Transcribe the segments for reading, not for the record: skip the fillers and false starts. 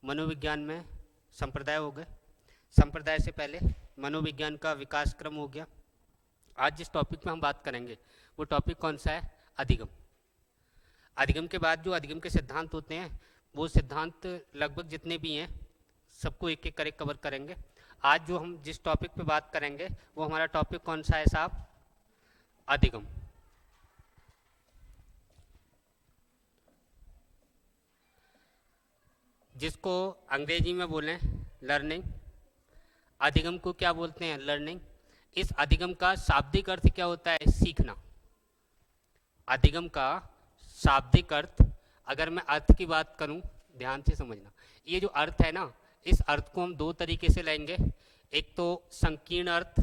मनोविज्ञान में संप्रदाय हो गए। संप्रदाय से पहले मनोविज्ञान का विकास क्रम हो गया। आज जिस टॉपिक में हम बात करेंगे वो टॉपिक कौन सा है? अधिगम। अधिगम के बाद जो अधिगम के सिद्धांत होते हैं वो सिद्धांत लगभग जितने भी हैं सबको एक एक करके कवर करेंगे। आज जो हम जिस टॉपिक पे बात करेंगे वो हमारा टॉपिक कौन सा है साहब? अधिगम। जिसको अंग्रेजी में बोलें लर्निंग, अधिगम को क्या बोलते हैं? लर्निंग। इस अधिगम का शाब्दिक अर्थ क्या होता है? सीखना। अधिगम का शाब्दिक अर्थ, अगर मैं अर्थ की बात करूं, ध्यान से समझना, ये जो अर्थ है ना, इस अर्थ को हम दो तरीके से लेंगे। एक तो संकीर्ण अर्थ।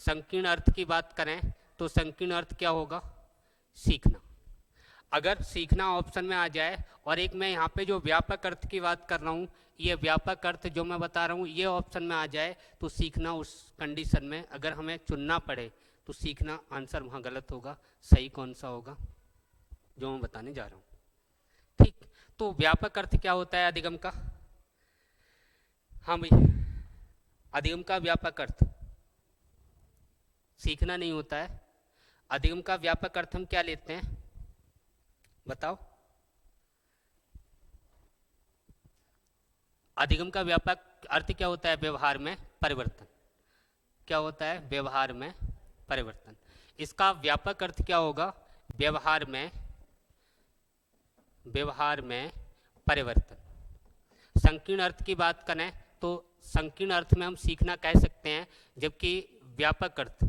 संकीर्ण अर्थ की बात करें तो संकीर्ण अर्थ क्या होगा? सीखना। अगर सीखना ऑप्शन में आ जाए और एक मैं यहाँ पे जो व्यापक अर्थ की बात कर रहा हूँ, ये व्यापक अर्थ जो मैं बता रहा हूँ ये ऑप्शन में आ जाए तो सीखना उस कंडीशन में अगर हमें चुनना पड़े तो सीखना आंसर वहाँ गलत होगा। सही कौन सा होगा जो मैं बताने जा रहा हूँ? ठीक, तो व्यापक अर्थ क्या होता है अधिगम का? हाँ भाई, अधिगम का व्यापक अर्थ सीखना नहीं होता है। अधिगम का व्यापक अर्थ हम क्या लेते हैं बताओ? अधिगम का व्यापक अर्थ क्या होता है? व्यवहार में परिवर्तन। क्या होता है? व्यवहार में परिवर्तन। इसका व्यापक अर्थ क्या होगा? व्यवहार में परिवर्तन। संकीर्ण अर्थ की बात करें तो संकीर्ण अर्थ में हम सीखना कह सकते हैं, जबकि व्यापक अर्थ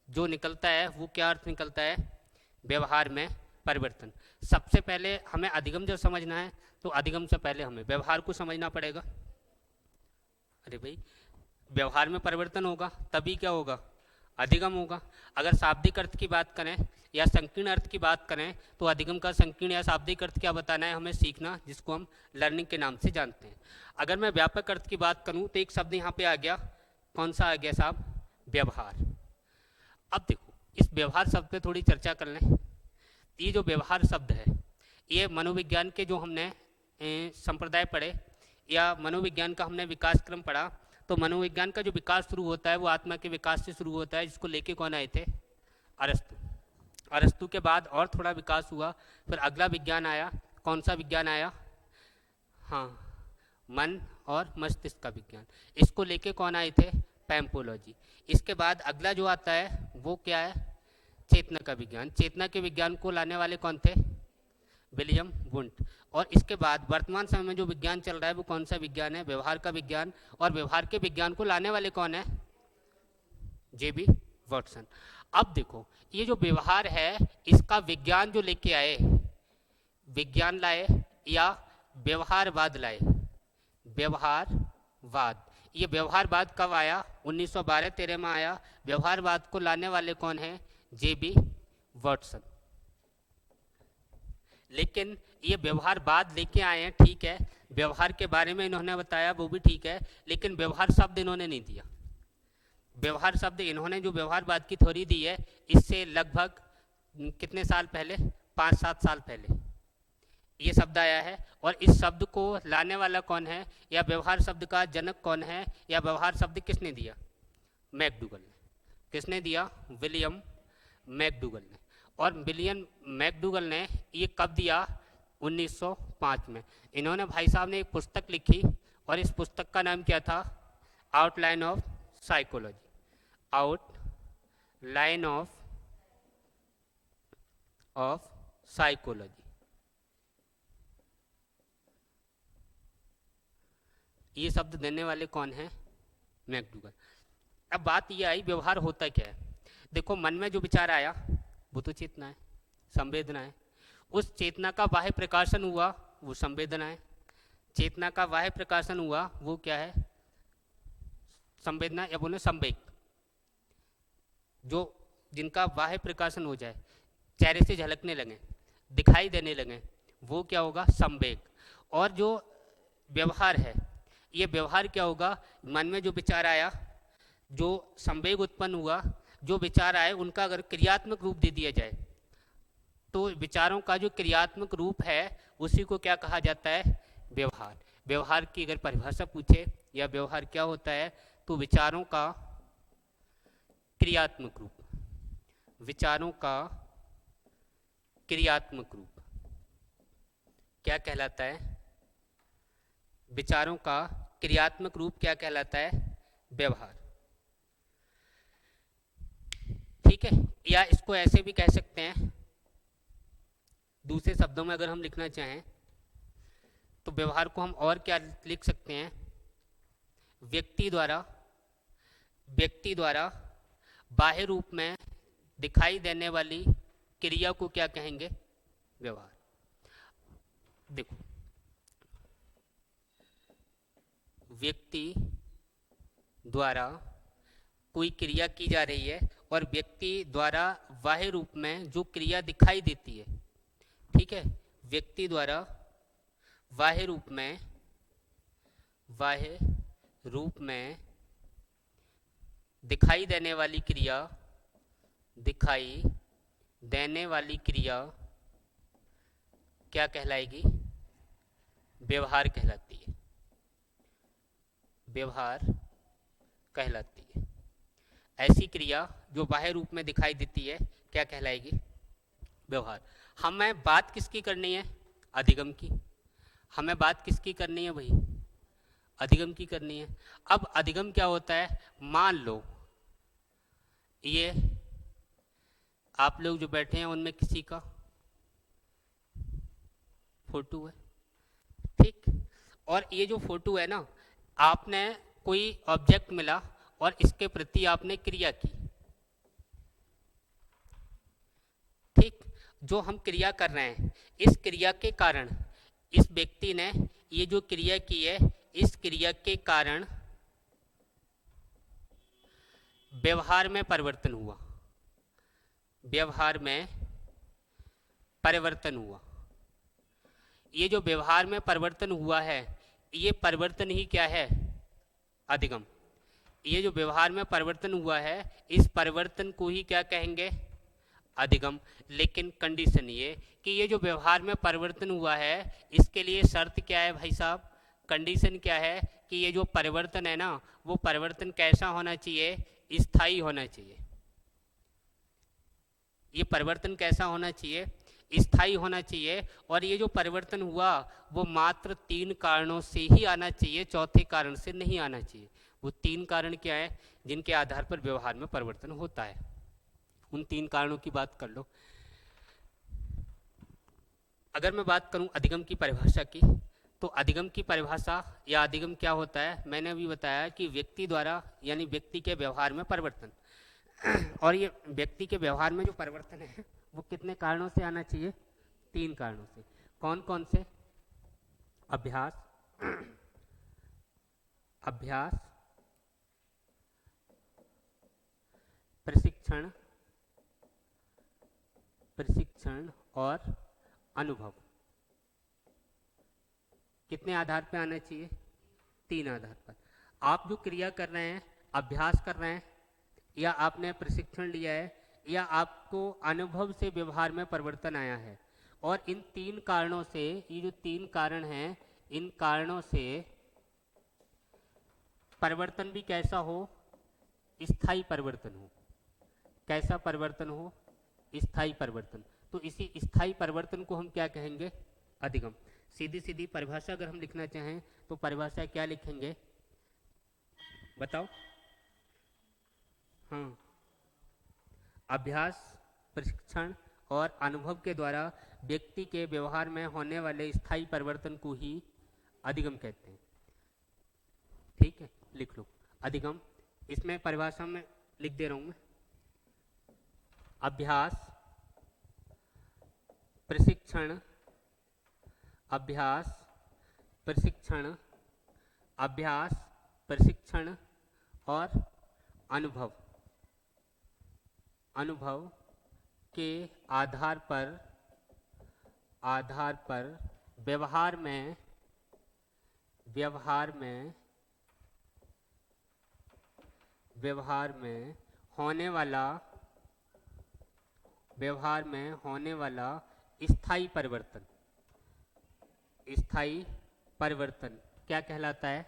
जो निकलता है वो क्या अर्थ निकलता है? व्यवहार में परिवर्तन। सबसे पहले हमें अधिगम जब समझना है तो अधिगम से पहले हमें व्यवहार को समझना पड़ेगा। अरे भाई, व्यवहार में परिवर्तन होगा तभी क्या होगा? अधिगम होगा। अगर शाब्दिक अर्थ की बात करें या संकीर्ण अर्थ की बात करें तो अधिगम का संकीर्ण या शाब्दिक अर्थ क्या बताना है? हमें सीखना, जिसको हम लर्निंग के नाम से जानते हैं। अगर मैं व्यापक अर्थ की बात करूं तो एक शब्द यहाँ पे आ गया, कौन सा आ गया साहब? व्यवहार। अब देखो, इस व्यवहार शब्द पे थोड़ी चर्चा कर लें। ये जो व्यवहार शब्द है ये मनोविज्ञान के जो हमने संप्रदाय पढ़े या मनोविज्ञान का हमने विकास क्रम पढ़ा, तो मनोविज्ञान का जो विकास शुरू होता है वो आत्मा के विकास से शुरू होता है, जिसको लेके कौन आए थे? अरस्तु। अरस्तु के बाद और थोड़ा विकास हुआ, फिर अगला विज्ञान आया। कौन सा विज्ञान आया? हाँ, मन और मस्तिष्क का विज्ञान। इसको लेके कौन आए थे? पैम्पोलॉजी। इसके बाद अगला जो आता है वो क्या है? चेतना का विज्ञान। चेतना के विज्ञान को लाने वाले कौन थे? William Wundt. और इसके बाद वर्तमान समय में जो विज्ञान चल रहा है वो कौन सा विज्ञान है? व्यवहार का विज्ञान। और व्यवहार के विज्ञान को लाने वाले कौन है? जेबी वॉटसन। अब देखो, ये जो व्यवहार है इसका विज्ञान जो लेके आए, विज्ञान लाए या व्यवहारवाद लाए? व्यवहारवाद। ये व्यवहारवाद कब आया? 1912-13 में आया। व्यवहारवाद को लाने वाले कौन है? जेबी वॉटसन। लेकिन ये व्यवहारवाद लेके आए हैं, ठीक है, व्यवहार के बारे में इन्होंने बताया वो भी ठीक है, लेकिन व्यवहार शब्द इन्होंने नहीं दिया। व्यवहार शब्द इन्होंने जो व्यवहारवाद की थ्योरी दी है इससे लगभग कितने साल पहले? 5-7 साल पहले ये शब्द आया है। और इस शब्द को लाने वाला कौन है या व्यवहार शब्द का जनक कौन है या व्यवहार शब्द किसने दिया? मैकडूगल ने। किसने दिया? विलियम मैकडूगल ने। और विलियम मैकडूगल ने ये कब दिया? 1905 में। इन्होंने भाई साहब ने एक पुस्तक लिखी और इस पुस्तक का नाम क्या था? Outline of psychology. Outline of psychology. ये शब्द देने वाले कौन हैं? मैकडूगल। अब बात ये आई व्यवहार होता क्या है। देखो, मन में जो विचार आया वो तो चेतना है, संवेदना है। उस चेतना का बाह्य प्रकाशन हुआ वो संवेदना है। चेतना का बाह्य प्रकाशन हुआ वो क्या है? संवेदना या बोले संवेग। जो जिनका बाह्य प्रकाशन हो जाए, चेहरे से झलकने लगे, दिखाई देने लगे, वो क्या होगा? संवेग। और जो व्यवहार है, ये व्यवहार क्या होगा? मन में जो विचार आया, जो संवेग उत्पन्न हुआ, जो विचार आए, उनका अगर क्रियात्मक रूप दे दिया जाए तो विचारों का जो क्रियात्मक रूप है उसी को क्या कहा जाता है? व्यवहार। व्यवहार की अगर परिभाषा पूछे या व्यवहार क्या होता है, तो विचारों का क्रियात्मक रूप, विचारों का क्रियात्मक रूप क्या कहलाता है? विचारों का क्रियात्मक रूप क्या कहलाता है? व्यवहार। ठीक है, या इसको ऐसे भी कह सकते हैं, दूसरे शब्दों में अगर हम लिखना चाहें तो व्यवहार को हम और क्या लिख सकते हैं? व्यक्ति द्वारा बाह्य रूप में दिखाई देने वाली क्रिया को क्या कहेंगे? व्यवहार। देखो, व्यक्ति द्वारा कोई क्रिया की जा रही है और व्यक्ति द्वारा बाह्य रूप में जो क्रिया दिखाई देती है, ठीक है, व्यक्ति द्वारा बाह्य रूप में दिखाई देने वाली क्रिया क्या कहलाएगी? व्यवहार कहलाती है। व्यवहार कहलाती है। ऐसी क्रिया जो बाह्य रूप में दिखाई देती है क्या कहलाएगी? व्यवहार। हमें बात किसकी करनी है? अधिगम की। हमें बात किसकी करनी है भाई? अधिगम की करनी है। अब अधिगम क्या होता है? मान लो ये आप लोग जो बैठे हैं उनमें किसी का फोटो है, ठीक, और ये जो फोटो है ना, आपने कोई ऑब्जेक्ट मिला और इसके प्रति आपने क्रिया की, ठीक, जो हम क्रिया कर रहे हैं, इस क्रिया के कारण इस व्यक्ति ने ये जो क्रिया की है, इस क्रिया के कारण व्यवहार में परिवर्तन हुआ। व्यवहार में परिवर्तन हुआ। ये जो व्यवहार में परिवर्तन हुआ है, ये परिवर्तन ही क्या है? अधिगम। ये जो व्यवहार में परिवर्तन हुआ है, इस परिवर्तन को ही क्या कहेंगे? अधिगम। लेकिन कंडीशन ये कि ये जो व्यवहार में परिवर्तन हुआ है, इसके लिए शर्त क्या है भाई साहब? कंडीशन क्या है कि ये जो परिवर्तन है ना, वो परिवर्तन कैसा होना चाहिए? स्थायी होना चाहिए। ये परिवर्तन कैसा होना चाहिए? स्थायी होना चाहिए। और ये जो परिवर्तन हुआ वो मात्र 3 कारणों से ही आना चाहिए, चौथे कारण से नहीं आना चाहिए। वो 3 कारण क्या है जिनके आधार पर व्यवहार में परिवर्तन होता है? उन 3 कारणों की बात कर लो। अगर मैं बात करूं अधिगम की परिभाषा की, तो अधिगम की परिभाषा या अधिगम क्या होता है? मैंने अभी बताया कि व्यक्ति द्वारा यानी व्यक्ति के व्यवहार में परिवर्तन। और ये व्यक्ति के व्यवहार में जो परिवर्तन है वो कितने कारणों से आना चाहिए? 3 कारणों से। कौन कौन से? अभ्यास, प्रशिक्षण और अनुभव। कितने आधार पर आना चाहिए? 3 आधार पर। आप जो क्रिया कर रहे हैं, अभ्यास कर रहे हैं, या आपने प्रशिक्षण लिया है, या आपको अनुभव से व्यवहार में परिवर्तन आया है, और इन 3 कारणों से, ये जो 3 कारण हैं, इन कारणों से परिवर्तन भी कैसा हो? स्थायी परिवर्तन हो। कैसा परिवर्तन हो? स्थायी परिवर्तन। तो इसी स्थायी परिवर्तन को हम क्या कहेंगे? अधिगम। सीधी सीधी परिभाषा अगर हम लिखना चाहें तो परिभाषा क्या लिखेंगे? बताओ। हाँ, अभ्यास, प्रशिक्षण और अनुभव के द्वारा व्यक्ति के व्यवहार में होने वाले स्थायी परिवर्तन को ही अधिगम कहते हैं। ठीक है, लिख लो अधिगम। इसमें परिभाषा में लिख दे रहा हूं मैं। अभ्यास, प्रशिक्षण, अभ्यास, प्रशिक्षण, अभ्यास, प्रशिक्षण और अनुभव। अनुभव के आधार पर व्यवहार में होने वाला स्थायी परिवर्तन परिवर्तन क्या कहलाता है?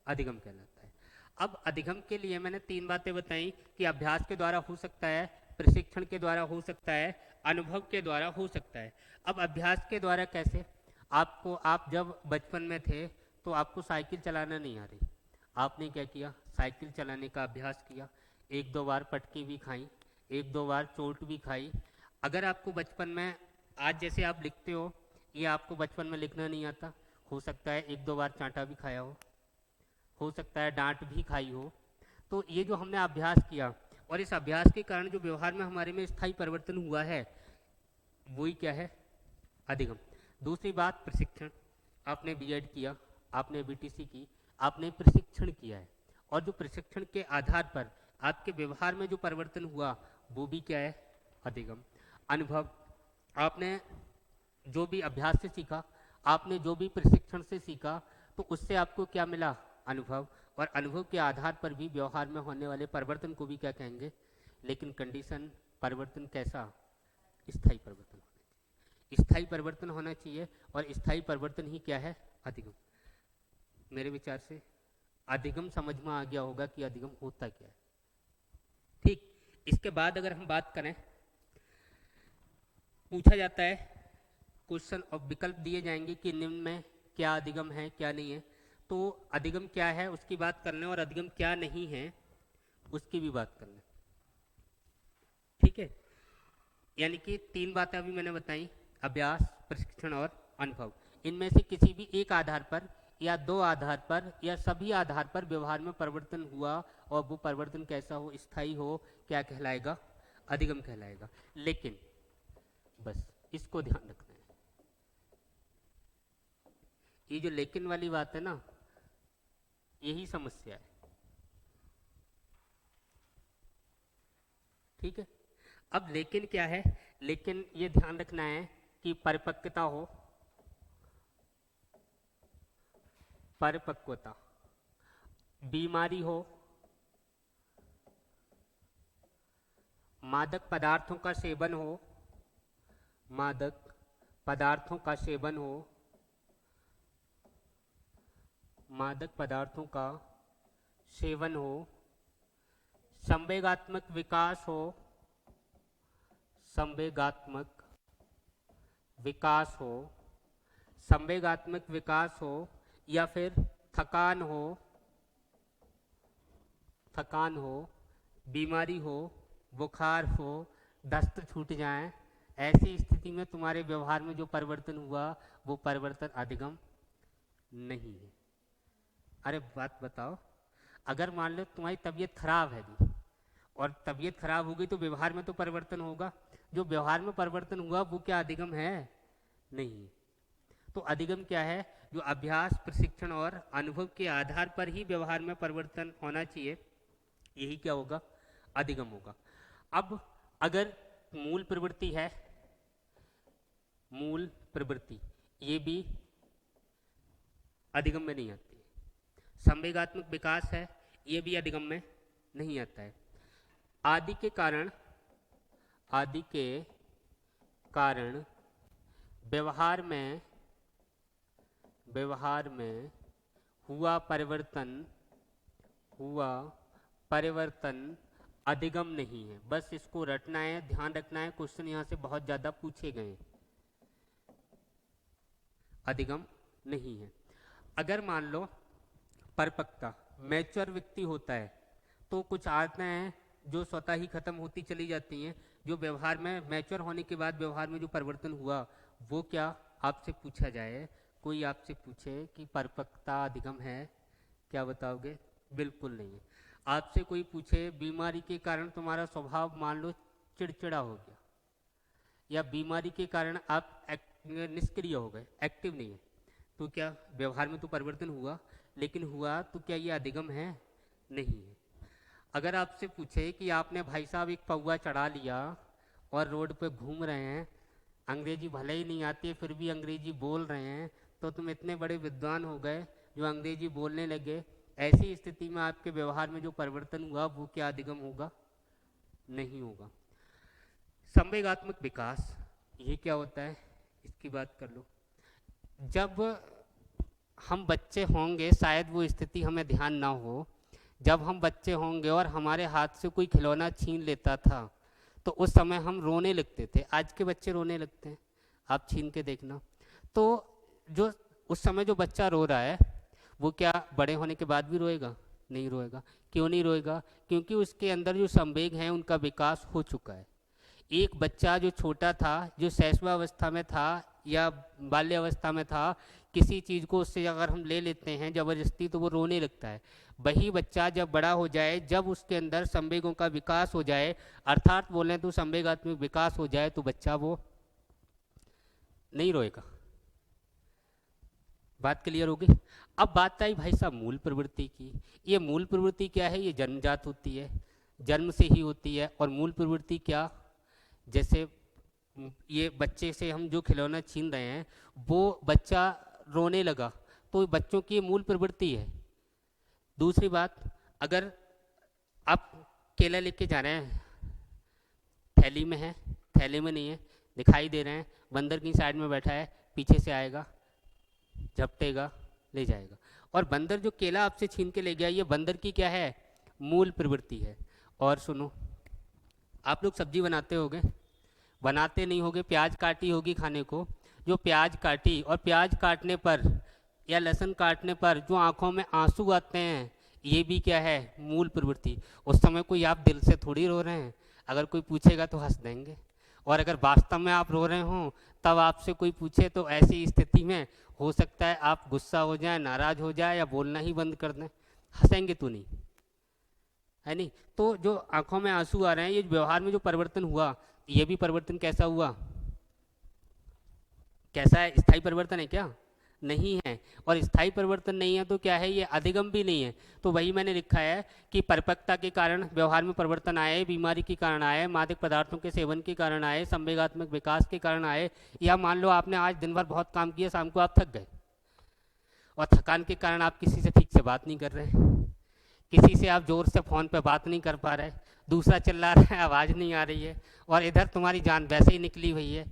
अधिगम कहलाता है। अब अधिगम के लिए मैंने 3 बातें बताई कि अभ्यास के द्वारा हो सकता है, प्रशिक्षण के द्वारा हो सकता है, अनुभव के द्वारा हो सकता है। अब अभ्यास के द्वारा कैसे? आप जब बचपन में थे तो आपको साइकिल चलाना नहीं आ रही, आपने क्या किया? साइकिल चलाने का अभ्यास किया, 1-2 बार पटकी भी खाई, 1-2 बार चोट भी खाई। अगर आपको बचपन में, आज जैसे आप लिखते हो, ये आपको बचपन में लिखना नहीं आता, हो सकता है 1-2 बार चांटा भी खाया हो सकता है डांट भी खाई हो। तो ये जो हमने अभ्यास किया और इस अभ्यास के कारण जो व्यवहार में हमारे में स्थायी परिवर्तन हुआ है, वही क्या है? अधिगम। दूसरी बात, प्रशिक्षण। आपने बीएड किया, आपने बीटीसी की, आपने प्रशिक्षण किया है, और जो प्रशिक्षण के आधार पर आपके व्यवहार में जो परिवर्तन हुआ, वो भी क्या है? अधिगम। अनुभव। आपने जो भी अभ्यास से सीखा, आपने जो भी प्रशिक्षण से सीखा, तो उससे आपको क्या मिला? अनुभव। और अनुभव के आधार पर भी व्यवहार में होने वाले परिवर्तन को भी क्या कहेंगे? लेकिन कंडीशन, परिवर्तन कैसा? स्थायी परिवर्तन होना चाहिए। स्थायी परिवर्तन होना चाहिए, और स्थायी परिवर्तन ही क्या है? अधिगम। मेरे विचार से अधिगम समझ में आ गया होगा कि अधिगम होता क्या है। ठीक। इसके बाद अगर हम बात करें, पूछा जाता है क्वेश्चन और विकल्प दिए जाएंगे कि निम्न में क्या अधिगम है, क्या नहीं है। तो अधिगम क्या है उसकी बात कर लें, और अधिगम क्या नहीं है उसकी भी बात कर लें। ठीक है, यानी कि 3 बातें अभी मैंने बताई, अभ्यास, प्रशिक्षण और अनुभव। इनमें से किसी भी एक आधार पर या 2 आधार पर या सभी आधार पर व्यवहार में परिवर्तन हुआ, और वो परिवर्तन कैसा हो? स्थायी हो, क्या कहलाएगा? अधिगम कहलाएगा। लेकिन बस इसको ध्यान रखना है, ये जो लेकिन वाली बात है ना, यही समस्या है। ठीक है, अब लेकिन क्या है? लेकिन ये ध्यान रखना है कि परिपक्वता हो, परिपक्वता, बीमारी हो, मादक पदार्थों का सेवन हो, मादक पदार्थों का सेवन हो, मादक पदार्थों का सेवन हो, संवेगात्मक विकास हो, संवेगात्मक विकास हो, संवेगात्मक विकास हो, या फिर थकान हो, थकान हो, बीमारी हो, बुखार हो, दस्त छूट जाए, ऐसी स्थिति में तुम्हारे व्यवहार में जो परिवर्तन हुआ, वो परिवर्तन अधिगम नहीं है। अरे बात बताओ, अगर मान लो तुम्हारी तबीयत खराब है भी, और तबीयत खराब हो गई तो व्यवहार में तो परिवर्तन होगा, जो व्यवहार में परिवर्तन हुआ वो क्या अधिगम है? नहीं। तो अधिगम क्या है? जो अभ्यास, प्रशिक्षण और अनुभव के आधार पर ही व्यवहार में परिवर्तन होना चाहिए, यही क्या होगा? अधिगम होगा। अब अगर मूल प्रवृत्ति है, मूल प्रवृत्ति, ये भी अधिगम में नहीं आती है। संवेगात्मक विकास है, ये भी अधिगम में नहीं आता है। आदि के कारण, आदि के कारण व्यवहार में, व्यवहार में हुआ परिवर्तन, हुआ परिवर्तन अधिगम नहीं है। बस इसको रटना है, ध्यान रखना है, क्वेश्चन यहाँ से बहुत ज़्यादा पूछे गए। अधिगम नहीं है। अगर मान लो परिपक्वता, मैच्योर व्यक्ति होता है, तो कुछ आदतें हैं जो स्वतः ही खत्म होती चली जाती हैं, जो व्यवहार में मैच्योर होने के बाद व्यवहार में जो परिवर्तन हुआ, वो क्या आपसे पूछा जाए, कोई आपसे पूछे कि परिपक्वता अधिगम है, क्या बताओगे? बिल्कुल नहीं है। आपसे कोई पूछे बीमारी के कारण तुम्हारा स्वभाव मान लो चिड़चिड़ा हो गया, या बीमारी के कारण आप निष्क्रिय हो गए, एक्टिव नहीं है, तो क्या व्यवहार में तो परिवर्तन हुआ, लेकिन हुआ तो क्या ये अधिगम है? नहीं है। अगर आपसे पूछे कि आपने भाई साहब एक पौवा चढ़ा लिया और रोड पे घूम रहे हैं, अंग्रेजी भले ही नहीं आती है फिर भी अंग्रेजी बोल रहे हैं, तो तुम इतने बड़े विद्वान हो गए जो अंग्रेजी बोलने लगे, ऐसी स्थिति में आपके व्यवहार में जो परिवर्तन हुआ वो क्या अधिगम होगा? नहीं होगा। संवेगात्मक विकास, ये क्या होता है? इसकी बात कर लो। जब हम बच्चे होंगे, शायद वो स्थिति हमें ध्यान ना हो, जब हम बच्चे होंगे और हमारे हाथ से कोई खिलौना छीन लेता था तो उस समय हम रोने लगते थे। आज के बच्चे रोने लगते हैं, आप छीन के देखना। तो जो उस समय जो बच्चा रो रहा है वो क्या बड़े होने के बाद भी रोएगा? नहीं रोएगा। क्यों नहीं रोएगा? क्योंकि उसके अंदर जो संवेग हैं उनका विकास हो चुका है। एक बच्चा जो छोटा था, जो शैशवावस्था में था या बाल्यावस्था में था, किसी चीज़ को उससे अगर हम ले लेते हैं ज़बरदस्ती तो वो रोने लगता है। वही बच्चा जब बड़ा हो जाए, जब उसके अंदर संवेगों का विकास हो जाए, अर्थात बोलें तो संवेगात्मक विकास हो जाए, तो बच्चा वो नहीं रोएगा। बात क्लियर होगी? अब बात आई भाई साहब मूल प्रवृत्ति की। ये मूल प्रवृत्ति क्या है? ये जन्मजात होती है, जन्म से ही होती है। और मूल प्रवृत्ति क्या? जैसे ये बच्चे से हम जो खिलौना छीन रहे हैं, वो बच्चा रोने लगा तो बच्चों की ये मूल प्रवृत्ति है। दूसरी बात, अगर आप केला लेके जा रहे हैं, थैली में है, थैले में नहीं है, दिखाई दे रहे हैं, बंदर की साइड में बैठा है, पीछे से आएगा, झपटेगा, ले जाएगा। और बंदर जो केला आपसे छीन के ले गया, ये बंदर की क्या है? मूल प्रवृत्ति है। और सुनो, आप लोग सब्जी बनाते होगे, बनाते नहीं होगे, प्याज काटी होगी खाने को, जो प्याज काटी और प्याज काटने पर या लहसुन काटने पर जो आंखों में आंसू आते हैं, ये भी क्या है? मूल प्रवृत्ति। उस समय कोई आप दिल से थोड़ी रो रहे हैं, अगर कोई पूछेगा तो हंस देंगे। और अगर वास्तव में आप रो रहे हों तब आपसे कोई पूछे तो ऐसी स्थिति में हो सकता है आप गुस्सा हो जाए, नाराज हो जाए या बोलना ही बंद कर दें। हंसेंगे तो नहीं, है नहीं? तो जो आंखों में आंसू आ रहे हैं, ये व्यवहार में जो परिवर्तन हुआ, ये भी परिवर्तन कैसा हुआ? कैसा है? स्थायी परिवर्तन है क्या? नहीं है। और स्थायी परिवर्तन नहीं है तो क्या है? ये अधिगम भी नहीं है। तो वही मैंने लिखा है कि परिपक्वता के कारण व्यवहार में परिवर्तन आए, बीमारी के कारण आए, मादक पदार्थों के सेवन के कारण आए, संवेगात्मक विकास के कारण आए, या मान लो आपने आज दिन भर बहुत काम किया, शाम को आप थक गए और थकान के कारण आप किसी से ठीक से बात नहीं कर रहे, किसी से आप जोर से फ़ोन पे बात नहीं कर पा रहे, दूसरा चिल्ला रहा है, आवाज़ नहीं आ रही है, और इधर तुम्हारी जान वैसे ही निकली हुई है।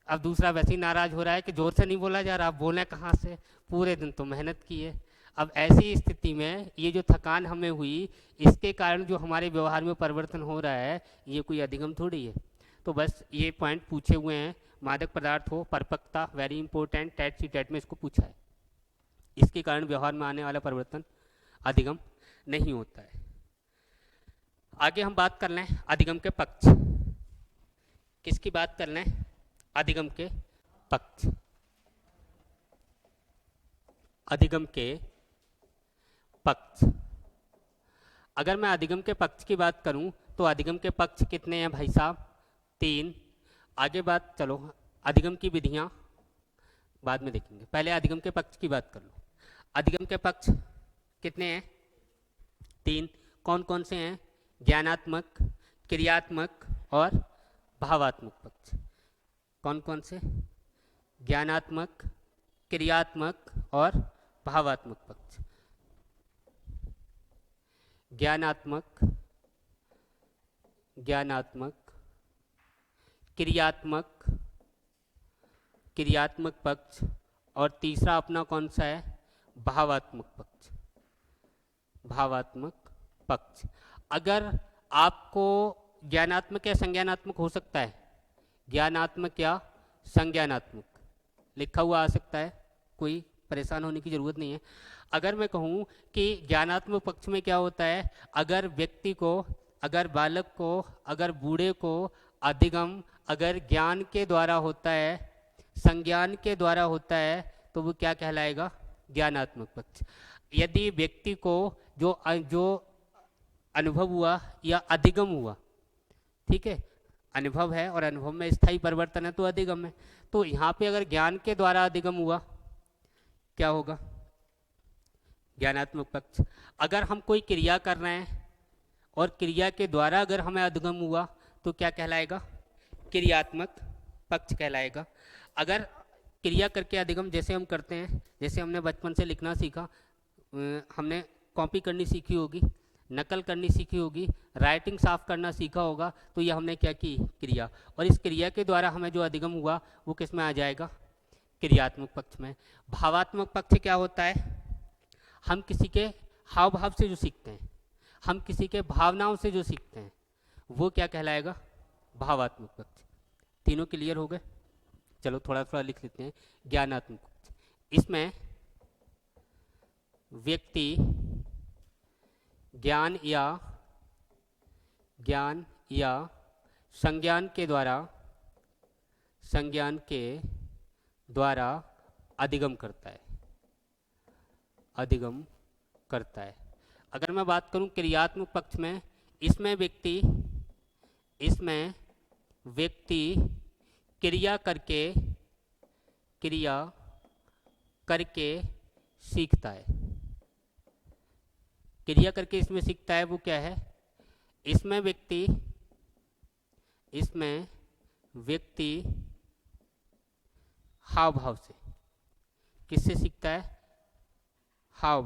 अब दूसरा वैसे ही नाराज़ हो रहा है कि जोर से नहीं बोला जा रहा, आप बोलें कहाँ से? पूरे दिन तो मेहनत की है। अब ऐसी स्थिति में ये जो थकान हमें हुई, इसके कारण जो हमारे व्यवहार में परिवर्तन हो रहा है, ये कोई अधिगम थोड़ी है। तो बस ये पॉइंट पूछे हुए हैं, मादक पदार्थ हो, परिपक्वता, very important, TET CTET में इसको पूछा है। इसके कारण व्यवहार में आने वाला परिवर्तन अधिगम नहीं होता है। आगे हम बात कर लें अधिगम के पक्ष। किसकी बात कर लें? अधिगम के पक्ष। अधिगम के पक्ष। अगर मैं अधिगम के पक्ष की बात करूं तो अधिगम के पक्ष कितने हैं भाई साहब? 3। आगे बात, चलो अधिगम की विधियां बाद में देखेंगे, पहले अधिगम के पक्ष की बात कर लो। अधिगम के पक्ष कितने हैं? 3। कौन कौन से हैं? ज्ञानात्मक, क्रियात्मक और भावात्मक पक्ष। कौन कौन से? ज्ञानात्मक, क्रियात्मक और भावात्मक पक्ष। ज्ञानात्मक, क्रियात्मक, क्रियात्मक पक्ष, और तीसरा अपना कौन सा है? भावात्मक पक्ष। भावात्मक पक्ष। अगर आपको ज्ञानात्मक या संज्ञानात्मक हो सकता है, ज्ञानात्मक या संज्ञानात्मक लिखा हुआ आ सकता है, कोई परेशान होने की ज़रूरत नहीं है। अगर मैं कहूँ कि ज्ञानात्मक पक्ष में क्या होता है, अगर व्यक्ति को, अगर बालक को, अगर बूढ़े को अधिगम अगर ज्ञान के द्वारा होता है, संज्ञान के द्वारा होता है, तो वो क्या कहलाएगा? ज्ञानात्मक पक्ष। यदि व्यक्ति को जो अनुभव हुआ या अधिगम हुआ, ठीक है, अनुभव है और अनुभव में स्थायी परिवर्तन है तो अधिगम है। तो यहाँ पे अगर ज्ञान के द्वारा अधिगम हुआ, क्या होगा? ज्ञानात्मक पक्ष। अगर हम कोई क्रिया कर रहे हैं और क्रिया के द्वारा अगर हमें अधिगम हुआ तो क्या कहलाएगा? क्रियात्मक पक्ष कहलाएगा। अगर क्रिया करके अधिगम जैसे हम करते हैं, जैसे हमने बचपन से लिखना सीखा, हमने कॉपी करनी सीखी होगी, नकल करनी सीखी होगी, राइटिंग साफ करना सीखा होगा, तो ये हमने क्या की? क्रिया। और इस क्रिया के द्वारा हमें जो अधिगम हुआ वो किस में आ जाएगा? क्रियात्मक पक्ष में। भावात्मक पक्ष क्या होता है? हम किसी के हाव भाव से जो सीखते हैं, हम किसी के भावनाओं से जो सीखते हैं, वो क्या कहलाएगा? भावात्मक पक्ष। तीनों क्लियर हो गए? चलो थोड़ा थोड़ा लिख लेते हैं। ज्ञानात्मक पक्ष, इसमें व्यक्ति ज्ञान या संज्ञान के द्वारा अधिगम करता है। अगर मैं बात करूं क्रियात्मक पक्ष में, इसमें व्यक्ति क्रिया करके सीखता है। क्रिया करके इसमें सीखता है, वो क्या है? इसमें व्यक्ति हाव भाव से। किससे सीखता है? हाव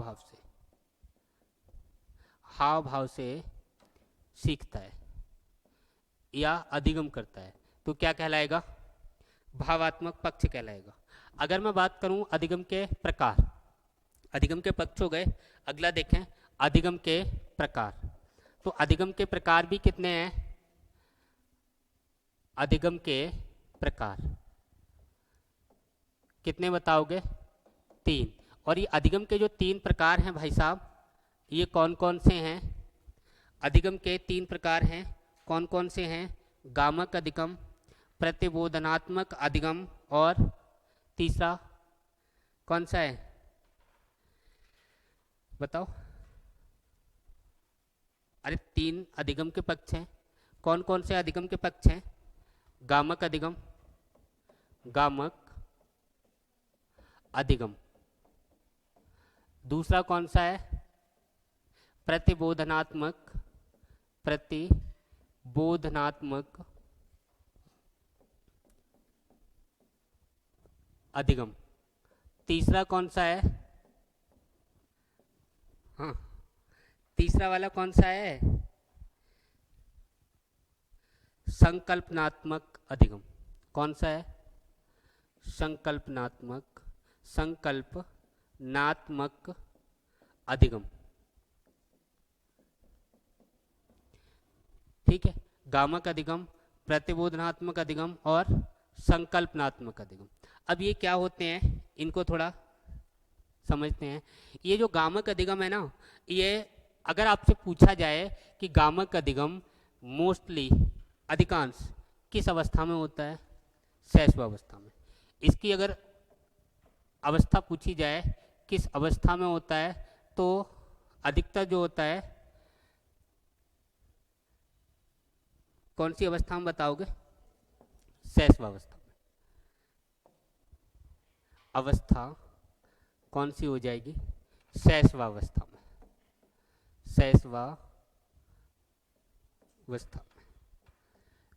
भाव से सीखता है या अधिगम करता है, तो क्या कहलाएगा? भावात्मक पक्ष कहलाएगा। अगर मैं बात करूं अधिगम के प्रकार, अधिगम के पक्ष हो गए, अगला देखें अधिगम के प्रकार। तो अधिगम के प्रकार भी कितने हैं? अधिगम के प्रकार कितने बताओगे? 3। और ये अधिगम के जो 3 प्रकार हैं भाई साहब, ये कौन कौन से हैं? अधिगम के 3 प्रकार हैं, कौन कौन से हैं? गामक अधिगम, प्रतिबोधनात्मक अधिगम, और तीसरा कौन सा है? बताओ। अरे 3 अधिगम के पक्ष हैं। कौन कौन से अधिगम के पक्ष हैं? गामक अधिगम, दूसरा कौन सा है? प्रतिबोधनात्मक अधिगम। तीसरा कौन सा है? हाँ, तीसरा वाला कौन सा है? संकल्पनात्मक अधिगम। कौन सा है? संकल्पनात्मक अधिगम। ठीक है, गामक अधिगम, प्रतिबोधनात्मक अधिगम और संकल्पनात्मक अधिगम। अब ये क्या होते हैं, इनको थोड़ा समझते हैं। ये जो गामक अधिगम है ना, ये अगर आपसे पूछा जाए कि गामक अधिगम मोस्टली, अधिकांश किस अवस्था में होता है? शैशवावस्था में। इसकी अगर अवस्था पूछी जाए किस अवस्था में होता है, तो अधिकतर जो होता है, कौन सी अवस्था में बताओगे? शैशवावस्था में। अवस्था कौन सी हो जाएगी? शैशवावस्था में। शैशवावस्था में।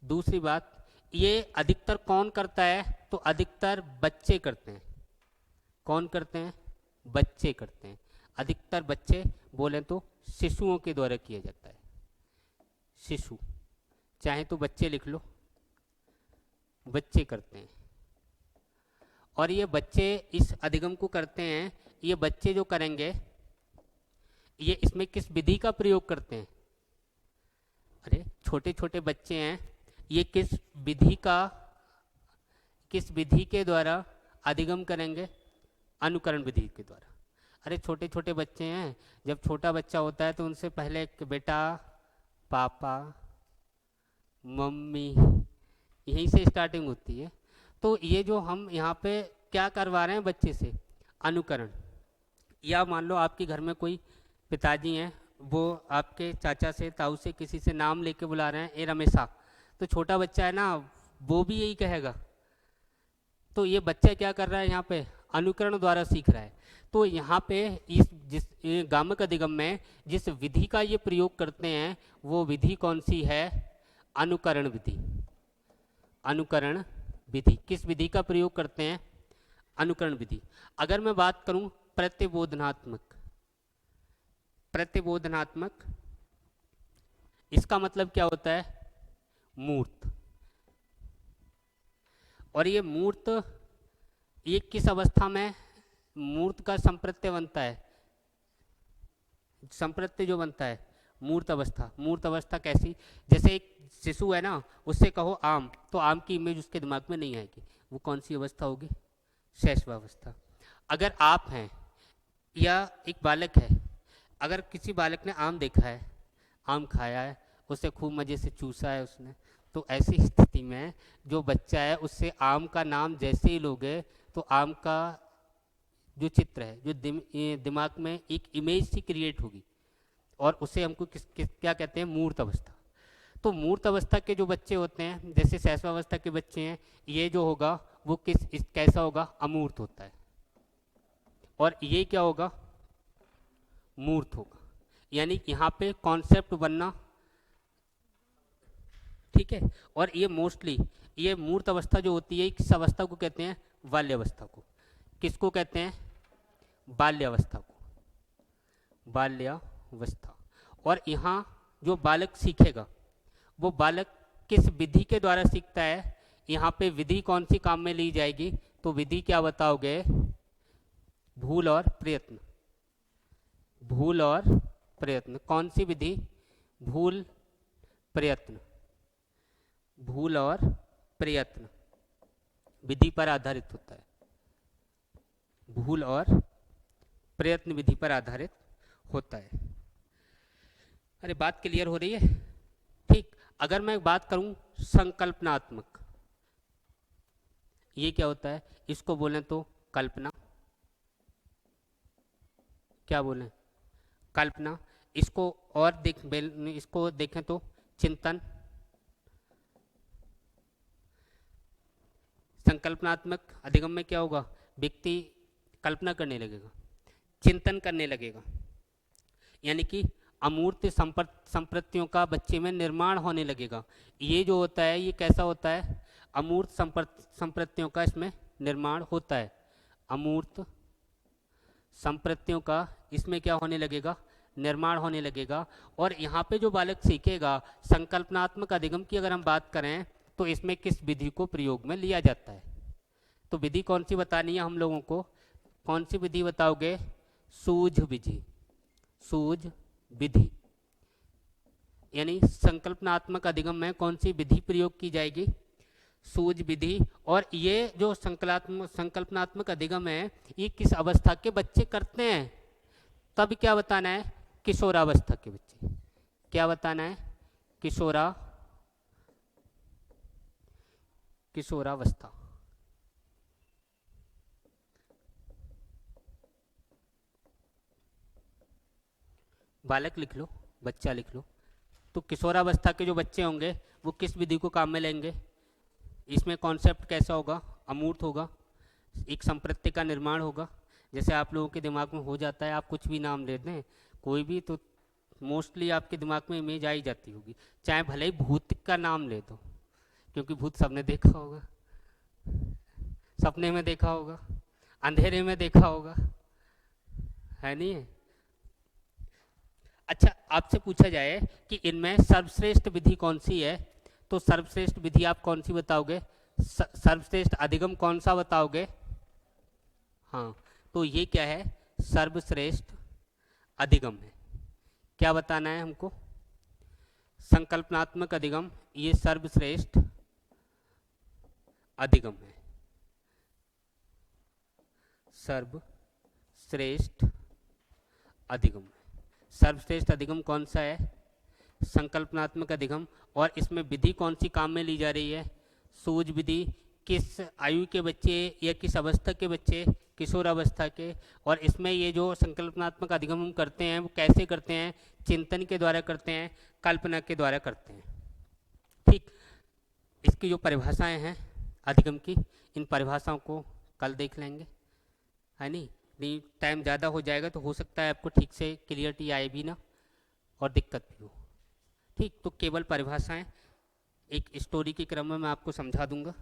दूसरी बात, ये अधिकतर कौन करता है? तो अधिकतर बच्चे करते हैं। कौन करते हैं? बच्चे करते हैं। अधिकतर बच्चे, बोले तो शिशुओं के द्वारा किया जाता है। शिशु, चाहे तो बच्चे लिख लो, बच्चे करते हैं। और ये बच्चे इस अधिगम को करते हैं। ये बच्चे जो करेंगे, ये इसमें किस विधि का प्रयोग करते हैं? अरे छोटे छोटे बच्चे हैं, ये किस विधि के द्वारा अधिगम करेंगे? अनुकरण विधि के द्वारा। अरे छोटे छोटे बच्चे हैं, जब छोटा बच्चा होता है तो उनसे पहले बेटा, पापा, मम्मी, यहीं से स्टार्टिंग होती है। तो ये जो हम यहाँ पे क्या करवा रहे हैं बच्चे से? अनुकरण। या मान लो आपके घर में कोई पिताजी हैं, वो आपके चाचा से, ताऊ से, किसी से नाम लेके बुला रहे हैं, ए रमेशा, तो छोटा बच्चा है ना, वो भी यही कहेगा। तो ये बच्चा क्या कर रहा है यहाँ पे? अनुकरण द्वारा सीख रहा है। तो यहाँ पे जिस गामक अधिगम में जिस विधि का ये प्रयोग करते हैं, वो विधि कौन सी है? अनुकरण विधि। अनुकरण विधि। किस विधि का प्रयोग करते हैं? अनुकरण विधि। अगर मैं बात करूं प्रतिबोधनात्मक, इसका मतलब क्या होता है? मूर्त। और ये मूर्त ये किस अवस्था में मूर्त का संप्रत्यय बनता है? संप्रत्यय जो बनता है मूर्त अवस्था। मूर्त अवस्था कैसी? जैसे एक शिशु है ना, उससे कहो आम, तो आम की इमेज उसके दिमाग में नहीं आएगी। वो कौन सी अवस्था होगी? शैशवावस्था। अगर आप हैं या एक बालक है, अगर किसी बालक ने आम देखा है, आम खाया है, उसे खूब मज़े से चूसा है उसने, तो ऐसी स्थिति में जो बच्चा है उससे आम का नाम जैसे ही लोगे तो आम का जो चित्र है, जो दिमाग में एक इमेज सी क्रिएट होगी, और उसे हमको क्या कहते हैं? मूर्त अवस्था। तो मूर्त अवस्था के जो बच्चे होते हैं, जैसे शैशवावस्था के बच्चे हैं, ये जो होगा वो कैसा होगा? अमूर्त होता है। और ये क्या होगा? मूर्त होगा। यानी यहाँ पे कॉन्सेप्ट बनना, ठीक है। और ये मोस्टली ये मूर्त अवस्था जो होती है, किस अवस्था को कहते हैं? बाल्य अवस्था को। किसको कहते हैं? बाल्य अवस्था को, बाल्यावस्था। और यहाँ जो बालक सीखेगा, वो बालक किस विधि के द्वारा सीखता है? यहाँ पे विधि कौन सी काम में ली जाएगी? तो विधि क्या बताओगे? भूल और प्रयत्न। भूल और प्रयत्न। कौन सी विधि? भूल प्रयत्न। भूल और प्रयत्न विधि पर आधारित होता है। भूल और प्रयत्न विधि पर आधारित होता है। अरे बात क्लियर हो रही है? ठीक। अगर मैं बात करूं संकल्पनात्मक, ये क्या होता है? इसको बोलें तो कल्पना। क्या बोलें? कल्पना। इसको और इसको देखें तो चिंतन। संकल्पनात्मक अधिगम में क्या होगा? व्यक्ति कल्पना करने लगेगा, चिंतन करने लगेगा, यानी कि अमूर्त संप्रत्तियों का बच्चे में निर्माण होने लगेगा। ये जो होता है, ये कैसा होता है? अमूर्त संप्रत्तियों का इसमें निर्माण होता है। अमूर्त संप्रत्तियों का इसमें क्या होने लगेगा? निर्माण होने लगेगा। और यहाँ पे जो बालक सीखेगा, संकल्पनात्मक अधिगम की अगर हम बात करें तो इसमें किस विधि को प्रयोग में लिया जाता है? तो विधि कौन सी बतानी है हम लोगों को? कौन सी विधि बताओगे? सूझ विधि। सूझ विधि। यानी संकल्पनात्मक अधिगम में कौन सी विधि प्रयोग की जाएगी? सूझ विधि। और ये जो संकल्पनात्मक अधिगम है, ये किस अवस्था के बच्चे करते हैं? तब क्या बताना है? किशोरावस्था के बच्चे। क्या बताना है? किशोरावस्था। बालक लिख लो, बच्चा लिख लो। तो किशोरावस्था के जो बच्चे होंगे वो किस विधि को काम में लेंगे? इसमें कॉन्सेप्ट कैसा होगा? अमूर्त होगा। एक संप्रत्ति का निर्माण होगा। जैसे आप लोगों के दिमाग में हो जाता है, आप कुछ भी नाम ले दें कोई भी, तो मोस्टली आपके दिमाग में इमेज आई जाती होगी। चाहे भले ही भूत का नाम ले दो, क्योंकि भूत सबने देखा होगा, सपने में देखा होगा, अंधेरे में देखा होगा, है नहीं है? अच्छा, आपसे पूछा जाए कि इनमें सर्वश्रेष्ठ विधि कौन सी है, तो सर्वश्रेष्ठ विधि आप कौन सी बताओगे? सर्वश्रेष्ठ अधिगम कौन सा बताओगे? हाँ, तो ये क्या है? सर्वश्रेष्ठ अधिगम है। क्या बताना है हमको? संकल्पनात्मक अधिगम, ये सर्वश्रेष्ठ अधिगम है। सर्वश्रेष्ठ अधिगम है। सर्वश्रेष्ठ अधिगम कौन सा है? संकल्पनात्मक अधिगम। और इसमें विधि कौन सी काम में ली जा रही है? सूझ विधि। किस आयु के बच्चे या किस अवस्था के बच्चे? किशोर अवस्था के। और इसमें ये जो संकल्पनात्मक अधिगम हम करते हैं वो कैसे करते हैं? चिंतन के द्वारा करते हैं, कल्पना के द्वारा करते हैं। ठीक। इसकी जो परिभाषाएं हैं अधिगम की, इन परिभाषाओं को कल देख लेंगे, है नहीं टाइम ज़्यादा हो जाएगा तो हो सकता है आपको ठीक से क्लियरिटी आए भी ना और दिक्कत भी हो। ठीक, तो केवल परिभाषाएं एक स्टोरी के क्रम में मैं आपको समझा दूंगा।